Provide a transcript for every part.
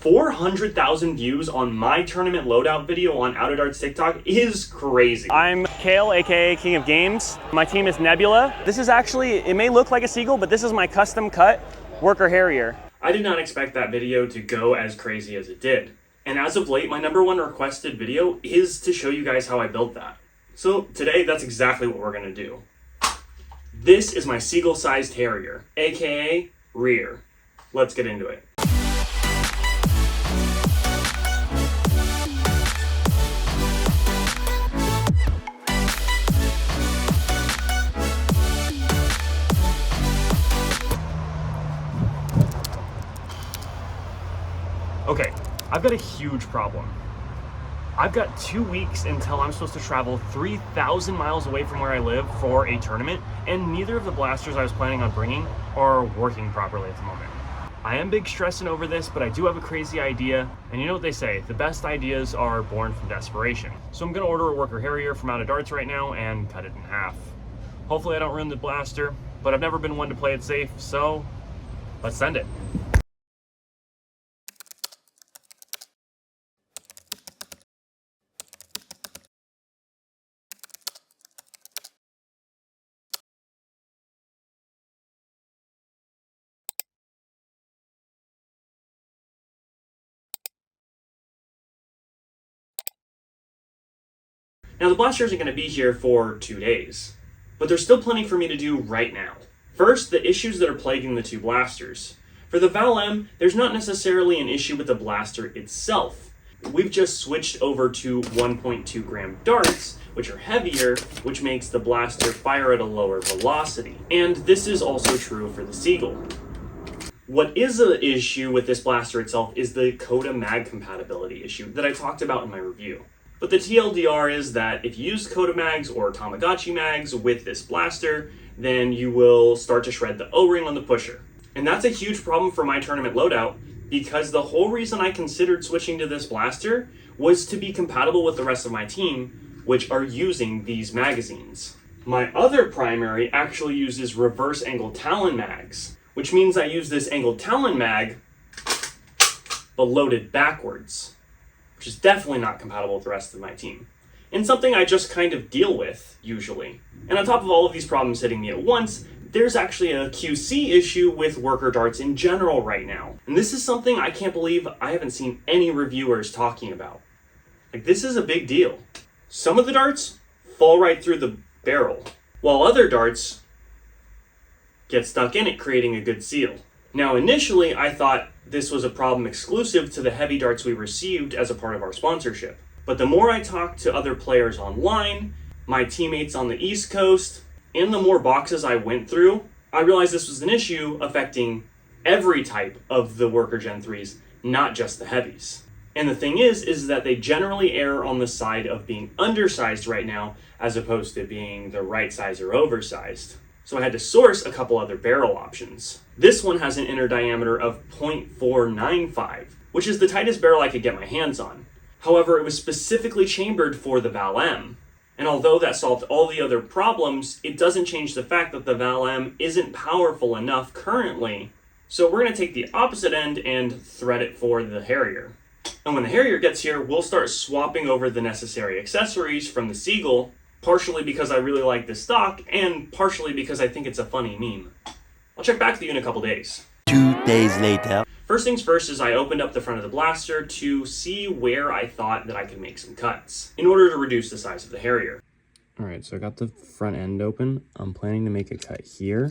400,000 views on my tournament loadout video on Out of Darts TikTok is crazy. I'm Kale, aka King of Games. My team is Nebula. This is actually, it may look like a seagull, but this is my custom cut worker Harrier. I did not expect that video to go as crazy as it did. And as of late, my #1 requested video is to show you guys how I built that. So today, that's exactly what we're gonna do. This is my seagull-sized Harrier, aka Rier. Let's get into it. Okay, I've got a huge problem. I've got 2 weeks until I'm supposed to travel 3,000 miles away from where I live for a tournament, and neither of the blasters I was planning on bringing are working properly at the moment. I am big stressing over this, but I do have a crazy idea, and you know what they say, the best ideas are born from desperation. So I'm gonna order a worker Harrier from Out of Darts right now and cut it in half. Hopefully I don't ruin the blaster, but I've never been one to play it safe, so let's send it. Now the blaster isn't going to be here for 2 days, but there's still plenty for me to do right now. First, the issues that are plaguing the two blasters. For the Val-M, there's not necessarily an issue with the blaster itself. We've just switched over to 1.2 gram darts, which are heavier, which makes the blaster fire at a lower velocity. And this is also true for the Seagull. What is an issue with this blaster itself is the Coda mag compatibility issue that I talked about in my review. But the TLDR is that if you use Coda mags or Tamagotchi mags with this blaster, then you will start to shred the O-ring on the pusher. And that's a huge problem for my tournament loadout, because the whole reason I considered switching to this blaster was to be compatible with the rest of my team, which are using these magazines. My other primary actually uses reverse angled Talon mags, which means I use this angled Talon mag, but loaded backwards, which is definitely not compatible with the rest of my team, and something I just kind of deal with, usually. And on top of all of these problems hitting me at once, there's actually a QC issue with worker darts in general right now. And this is something I can't believe I haven't seen any reviewers talking about. Like, this is a big deal. Some of the darts fall right through the barrel, while other darts get stuck in it, creating a good seal. Now, initially, I thought this was a problem exclusive to the heavy darts we received as a part of our sponsorship. But the more I talked to other players online, my teammates on the East Coast, and the more boxes I went through, I realized this was an issue affecting every type of the worker Gen 3s, not just the heavies. And the thing is that they generally err on the side of being undersized right now, as opposed to being the right size or oversized. So I had to source a couple other barrel options. This one has an inner diameter of 0.495, which is the tightest barrel I could get my hands on. However, it was specifically chambered for the Val-M. And although that solved all the other problems, it doesn't change the fact that the Val-M isn't powerful enough currently. So we're going to take the opposite end and thread it for the Harrier. And when the Harrier gets here, we'll start swapping over the necessary accessories from the Seagull, partially because I really like this stock, and partially because I think it's a funny meme. I'll check back with you in a couple days. 2 days later. First things first is I opened up the front of the blaster to see where I thought that I could make some cuts in order to reduce the size of the Harrier. Alright, so I got the front end open. I'm planning to make a cut here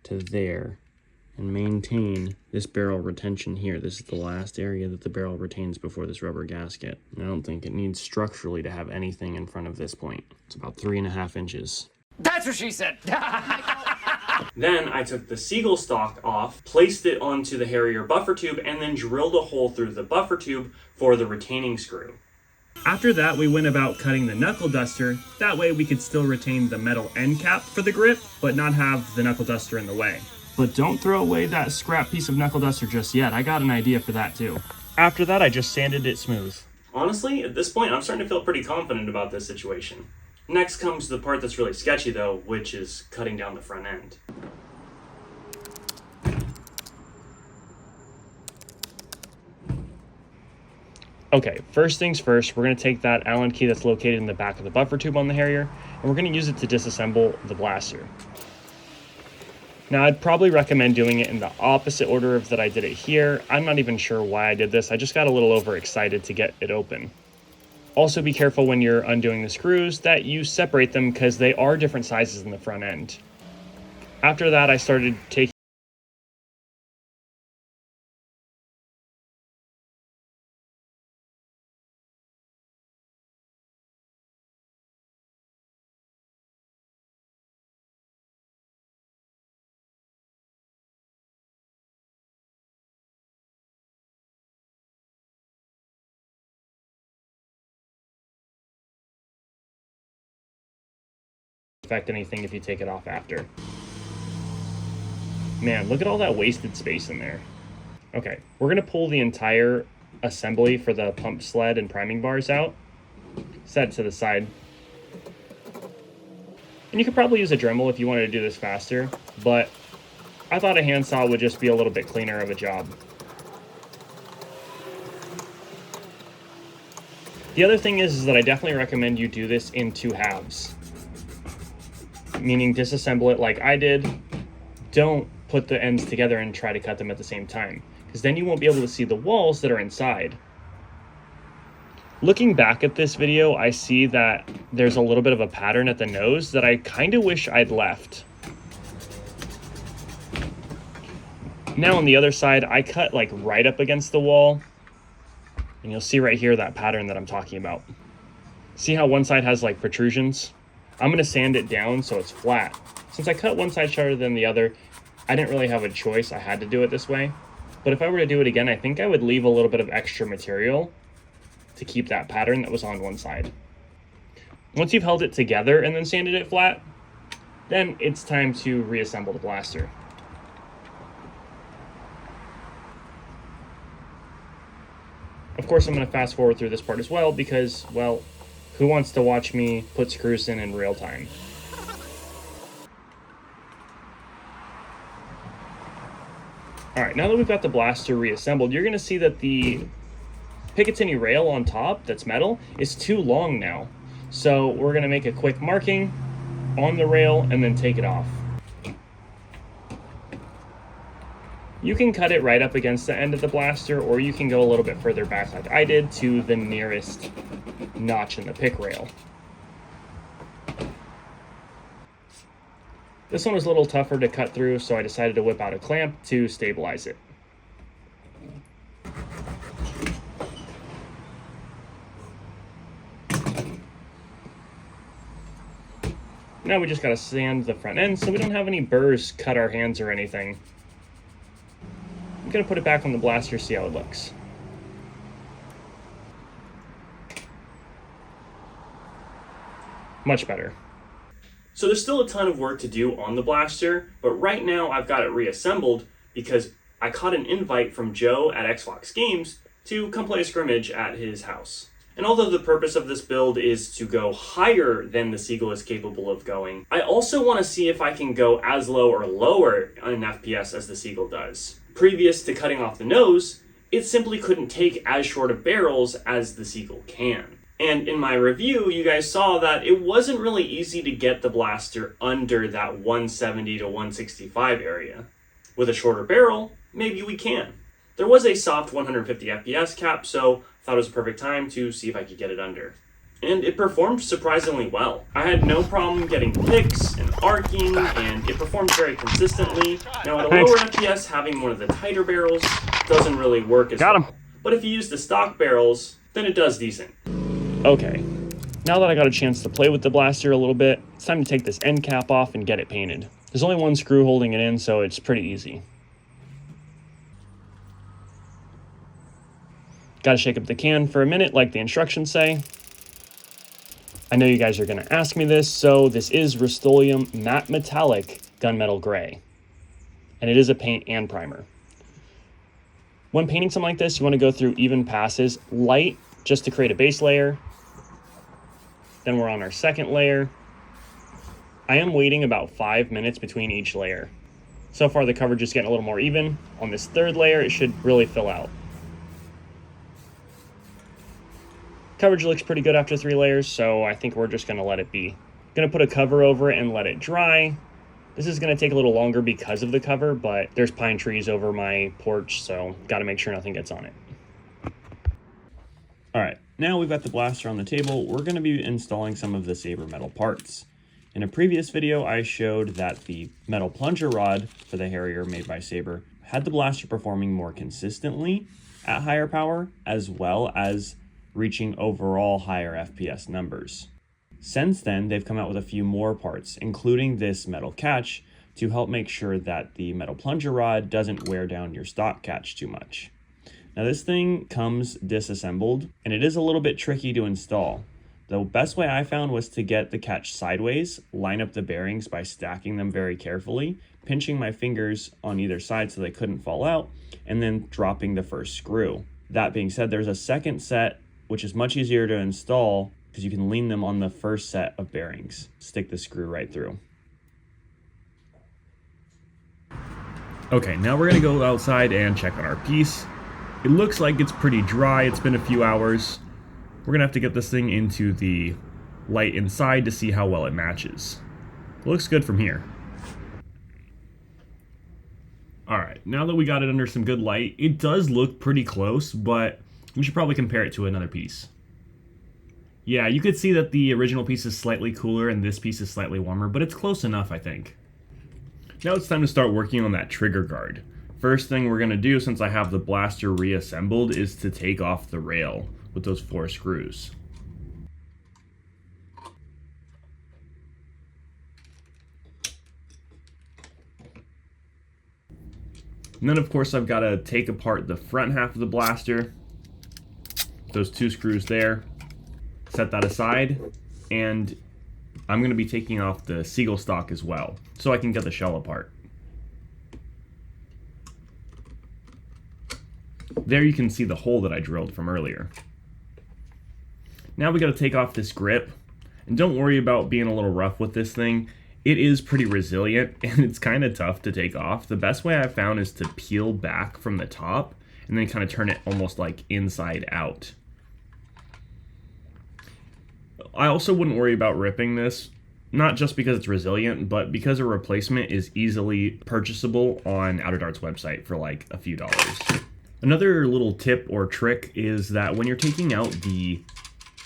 to there and maintain this barrel retention here. This is the last area that the barrel retains before this rubber gasket. I don't think it needs structurally to have anything in front of this point. It's about 3.5 inches. That's what she said. Then I took the Seagull stock off, placed it onto the Harrier buffer tube, and then drilled a hole through the buffer tube for the retaining screw. After that, we went about cutting the knuckle duster. That way we could still retain the metal end cap for the grip, but not have the knuckle duster in the way. But don't throw away that scrap piece of knuckle duster just yet. I got an idea for that too. After that, I just sanded it smooth. Honestly, at this point, I'm starting to feel pretty confident about this situation. Next comes the part that's really sketchy though, which is cutting down the front end. Okay, first things first, we're going to take that Allen key that's located in the back of the buffer tube on the Harrier, and we're going to use it to disassemble the blaster. Now, I'd probably recommend doing it in the opposite order of that I did it here. I'm not even sure why I did this. I just got a little overexcited to get it open. Also, be careful when you're undoing the screws that you separate them because they are different sizes in the front end. After that, I started taking affect anything if you take it off after. Man, look at all that wasted space in there. Okay, we're gonna pull the entire assembly for the pump sled and priming bars out. Set it to the side. And you could probably use a Dremel if you wanted to do this faster, but I thought a handsaw would just be a little bit cleaner of a job. The other thing is that I definitely recommend you do this in 2 halves. Meaning disassemble it like I did. Don't put the ends together and try to cut them at the same time, because then you won't be able to see the walls that are inside. Looking back at this video, I see that there's a little bit of a pattern at the nose that I kind of wish I'd left. Now on the other side, I cut like right up against the wall, and you'll see right here that pattern that I'm talking about. See how one side has like protrusions? I'm going to sand it down so it's flat. Since I cut one side shorter than the other, I didn't really have a choice. I had to do it this way. But if I were to do it again, I think I would leave a little bit of extra material to keep that pattern that was on one side. Once you've held it together and then sanded it flat, then it's time to reassemble the blaster. Of course, I'm going to fast forward through this part as well because, well, who wants to watch me put screws in real time? Alright, now that we've got the blaster reassembled, you're going to see that the Picatinny rail on top, that's metal, is too long now. So we're going to make a quick marking on the rail and then take it off. You can cut it right up against the end of the blaster, or you can go a little bit further back like I did to the nearest notch in the pick rail. This one was a little tougher to cut through, so I decided to whip out a clamp to stabilize it. Now we just gotta sand the front end so we don't have any burrs cut our hands or anything. I'm gonna put it back on the blaster, see how it looks. Much better. So there's still a ton of work to do on the blaster, but right now I've got it reassembled because I caught an invite from Joe at Xbox Games to come play a scrimmage at his house. And although the purpose of this build is to go higher than the Seagull is capable of going, I also want to see if I can go as low or lower in FPS as the Seagull does. Previous to cutting off the nose, it simply couldn't take as short of barrels as the Seagull can. And in my review, you guys saw that it wasn't really easy to get the blaster under that 170 to 165 area. With a shorter barrel, maybe we can. There was a soft 150 FPS cap, so I thought it was a perfect time to see if I could get it under. And it performed surprisingly well. I had no problem getting picks and arcing, and it performed very consistently. Now at a lower FPS, having one of the tighter barrels doesn't really work as well. But if you use the stock barrels, then it does decent. Okay, now that I got a chance to play with the blaster a little bit, it's time to take this end cap off and get it painted. There's only one screw holding it in, so it's pretty easy. Gotta shake up the can for a minute like the instructions say. I know you guys are gonna ask me this, so this is Rust-Oleum Matte Metallic Gunmetal Gray. And it is a paint and primer. When painting something like this, you wanna go through even passes, light, just to create a base layer. Then we're on our second layer. I am waiting about 5 minutes between each layer. So far the coverage is getting a little more even. On this third layer, it should really fill out. Coverage looks pretty good after 3 layers, so I think we're just going to let it be. Going to put a cover over it and let it dry. This is going to take a little longer because of the cover, but there's pine trees over my porch, so got to make sure nothing gets on it. All right, now we've got the blaster on the table. We're going to be installing some of the Saber metal parts. In a previous video, I showed that the metal plunger rod for the Harrier made by Saber had the blaster performing more consistently at higher power, as well as reaching overall higher FPS numbers. Since then, they've come out with a few more parts, including this metal catch, to help make sure that the metal plunger rod doesn't wear down your stock catch too much. Now this thing comes disassembled, and it is a little bit tricky to install. The best way I found was to get the catch sideways, line up the bearings by stacking them very carefully, pinching my fingers on either side so they couldn't fall out, and then dropping the first screw. That being said, there's a second set which is much easier to install because you can lean them on the first set of bearings. Stick the screw right through. Okay, now we're gonna go outside and check on our piece. It looks like it's pretty dry. It's been a few hours. We're gonna have to get this thing into the light inside to see how well it matches. It looks good from here. All right, now that we got it under some good light, it does look pretty close, but we should probably compare it to another piece. Yeah, you could see that the original piece is slightly cooler and this piece is slightly warmer, but it's close enough, I think. Now it's time to start working on that trigger guard. First thing we're gonna do, since I have the blaster reassembled, is to take off the rail with those 4 screws. And then of course I've gotta take apart the front half of the blaster, those 2 screws there, set that aside, and I'm gonna be taking off the seagull stock as well, so I can get the shell apart. There you can see the hole that I drilled from earlier. Now we gotta take off this grip, and don't worry about being a little rough with this thing. It is pretty resilient, and it's kind of tough to take off. The best way I've found is to peel back from the top, and then kind of turn it almost like inside out. I also wouldn't worry about ripping this, not just because it's resilient, but because a replacement is easily purchasable on Outer Dart's website for like a few dollars. Another little tip or trick is that when you're taking out the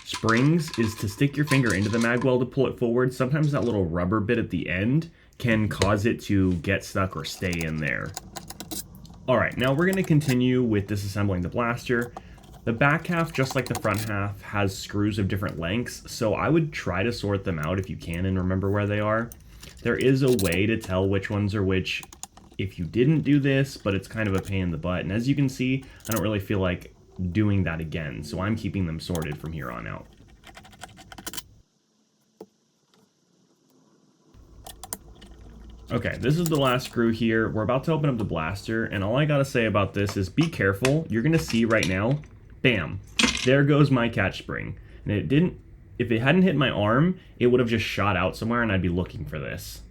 springs is to stick your finger into the mag well to pull it forward. Sometimes that little rubber bit at the end can cause it to get stuck or stay in there. All right, now we're gonna continue with disassembling the blaster. The back half, just like the front half, has screws of different lengths, so I would try to sort them out if you can and remember where they are. There is a way to tell which ones are which if you didn't do this, but it's kind of a pain in the butt. And as you can see, I don't really feel like doing that again, so I'm keeping them sorted from here on out. Okay, this is the last screw here. We're about to open up the blaster, and all I gotta say about this is be careful. You're gonna see right now, bam, there goes my catch spring. And if it hadn't hit my arm, it would have just shot out somewhere and I'd be looking for this.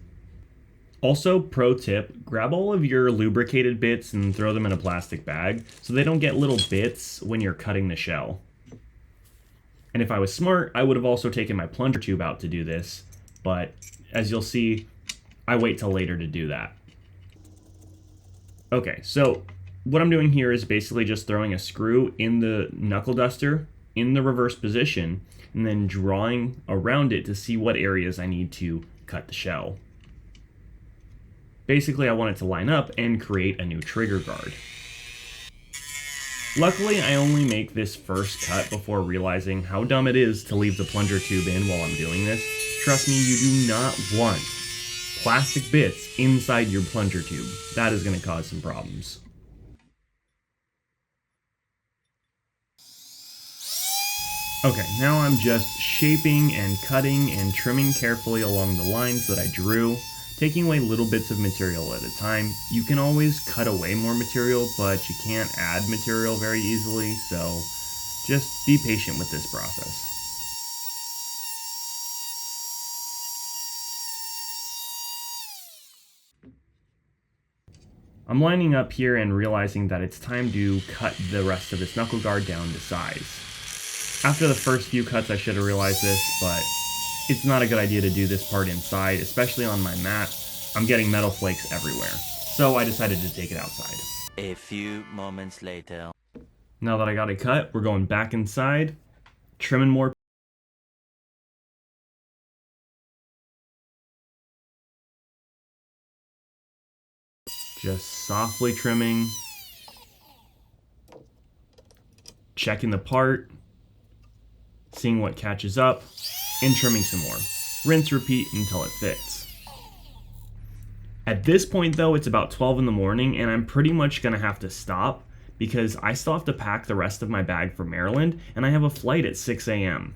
Also, pro tip, grab all of your lubricated bits and throw them in a plastic bag so they don't get little bits when you're cutting the shell. And if I was smart, I would have also taken my plunger tube out to do this, but as you'll see, I wait till later to do that. Okay, so what I'm doing here is basically just throwing a screw in the knuckle duster in the reverse position and then drawing around it to see what areas I need to cut the shell. Basically, I want it to line up and create a new trigger guard. Luckily, I only make this first cut before realizing how dumb it is to leave the plunger tube in while I'm doing this. Trust me, you do not want plastic bits inside your plunger tube. That is going to cause some problems. Okay, now I'm just shaping and cutting and trimming carefully along the lines that I drew, taking away little bits of material at a time. You can always cut away more material, but you can't add material very easily, so just be patient with this process. I'm lining up here and realizing that it's time to cut the rest of this knuckle guard down to size. After the first few cuts, I should have realized this, but it's not a good idea to do this part inside, especially on my mat. I'm getting metal flakes everywhere. So I decided to take it outside. A few moments later. Now that I got it cut, we're going back inside, trimming more. Just softly trimming, checking the part, seeing what catches up, and trimming some more. Rinse, repeat until it fits. At this point though, it's about 12 in the morning and I'm pretty much gonna have to stop because I still have to pack the rest of my bag for Maryland and I have a flight at 6 a.m.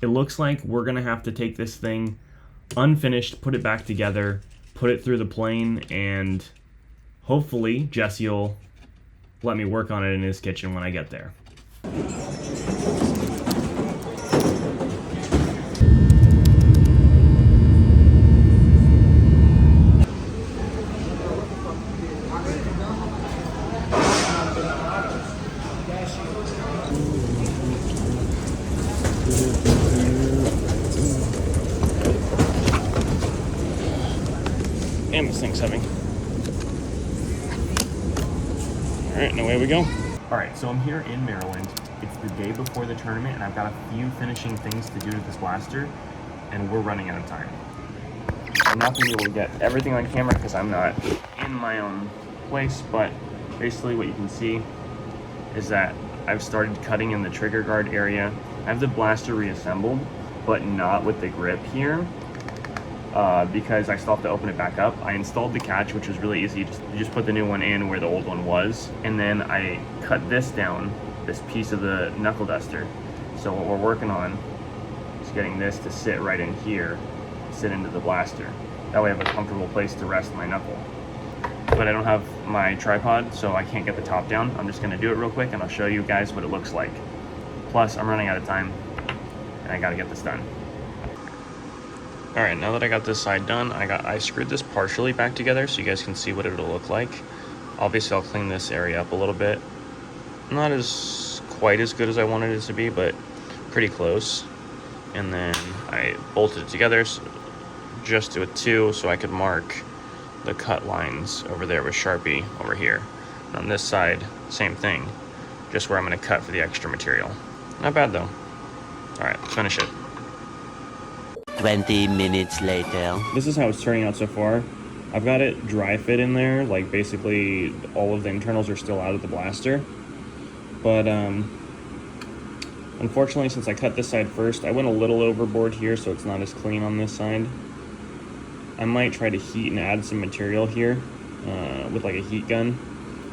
It looks like we're gonna have to take this thing unfinished, put it back together, put it through the plane, and hopefully Jesse will let me work on it in his kitchen when I get there. And this thing's heavy. All right, and away we go. All right, so I'm here in Maryland. It's the day before the tournament, and I've got a few finishing things to do to this blaster, and we're running out of time. I'm not gonna be able to get everything on camera because I'm not in my own place, but basically what you can see is that I've started cutting in the trigger guard area. I have the blaster reassembled, but not with the grip here. Because I still have to open it back up. I installed the catch, which was really easy. You just put the new one in where the old one was. And then I cut this down, this piece of the knuckle duster. So what we're working on is getting this to sit right in here, sit into the blaster. That way I have a comfortable place to rest my knuckle. But I don't have my tripod, so I can't get the top down. I'm just gonna do it real quick and I'll show you guys what it looks like. Plus, I'm running out of time and I gotta get this done. All right, now that I got this side done, I screwed this partially back together so you guys can see what it'll look like. Obviously, I'll clean this area up a little bit. Not quite as good as I wanted it to be, but pretty close. And then I bolted it together just with two so I could mark the cut lines over there with Sharpie over here. And on this side, same thing, just where I'm gonna cut for the extra material. Not bad though. All right, let's finish it. 20 minutes later. This is how it's turning out so far. I've got it dry fit in there, like basically all of the internals are still out of the blaster. But unfortunately, since I cut this side first, I went a little overboard here so it's not as clean on this side. I might try to heat and add some material here with like a heat gun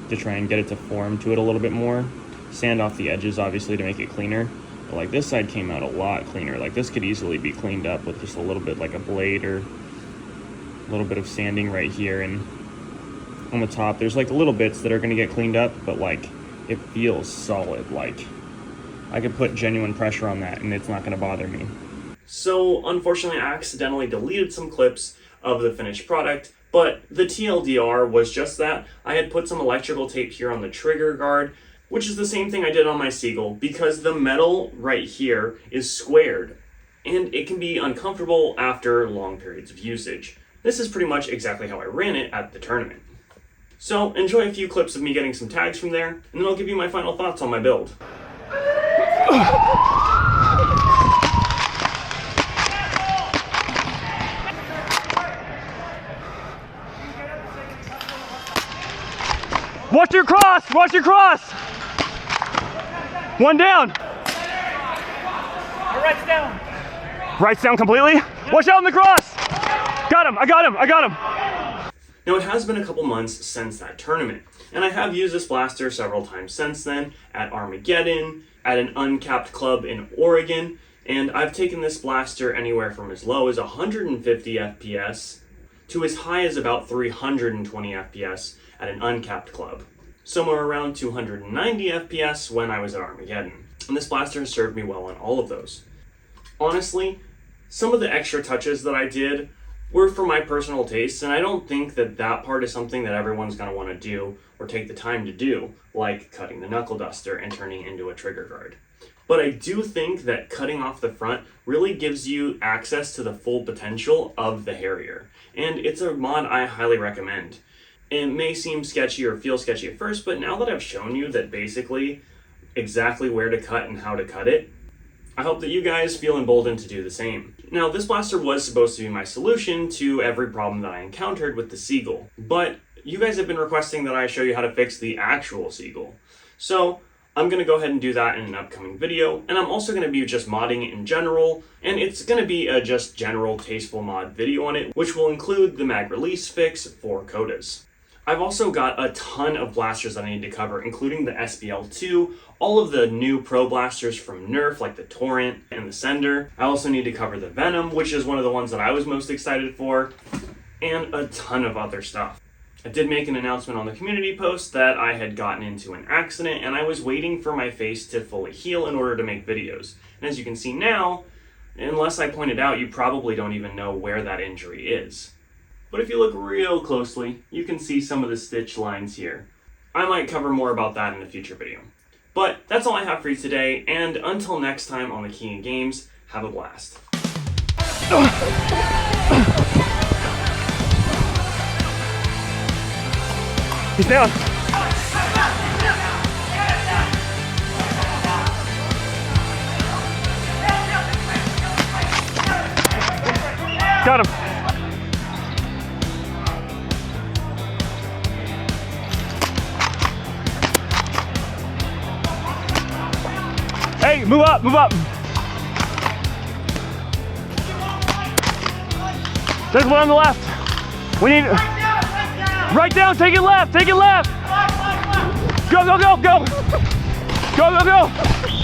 to try and get it to form to it a little bit more. Sand off the edges obviously to make it cleaner. But like this side came out a lot cleaner. Like this could easily be cleaned up with just a little bit like a blade or a little bit of sanding right here. And on the top, there's like little bits that are gonna get cleaned up, but like it feels solid. Like I could put genuine pressure on that and it's not gonna bother me. So unfortunately, I accidentally deleted some clips of the finished product, but the TLDR was just that. I had put some electrical tape here on the trigger guard, which is the same thing I did on my Seagull, because the metal right here is squared and it can be uncomfortable after long periods of usage. This is pretty much exactly how I ran it at the tournament. So enjoy a few clips of me getting some tags from there, and then I'll give you my final thoughts on my build. Watch your cross! Watch your cross! One down! Right's down. Right's down completely? Watch out on the cross! Got him! I got him! I got him! Now it has been a couple months since that tournament, and I have used this blaster several times since then, at Armageddon, at an uncapped club in Oregon, and I've taken this blaster anywhere from as low as 150 FPS to as high as about 320 FPS at an uncapped club. Somewhere around 290 FPS when I was at Armageddon. And this blaster has served me well on all of those. Honestly, some of the extra touches that I did were for my personal tastes, and I don't think that that part is something that everyone's going to want to do or take the time to do, like cutting the knuckle duster and turning it into a trigger guard. But I do think that cutting off the front really gives you access to the full potential of the Harrier, and it's a mod I highly recommend. It may seem sketchy or feel sketchy at first, but now that I've shown you that basically exactly where to cut and how to cut it, I hope that you guys feel emboldened to do the same. Now, this blaster was supposed to be my solution to every problem that I encountered with the Seagull, but you guys have been requesting that I show you how to fix the actual Seagull. So I'm going to go ahead and do that in an upcoming video, and I'm also going to be just modding it in general, and it's going to be a just general tasteful mod video on it, which will include the mag release fix for Codas. I've also got a ton of blasters that I need to cover, including the SBL2, all of the new pro blasters from Nerf, like the Torrent and the Sender. I also need to cover the Venom, which is one of the ones that I was most excited for, and a ton of other stuff. I did make an announcement on the community post that I had gotten into an accident, and I was waiting for my face to fully heal in order to make videos. And as you can see now, unless I point it out, you probably don't even know where that injury is. But if you look real closely, you can see some of the stitch lines here. I might cover more about that in a future video. But that's all I have for you today, and until next time on the King of Games, have a blast. He's down. Got him. Hey, move up, move up. There's one on the left. We need, right down, take it left, take it left. Go, go, go, go. Go, go, go.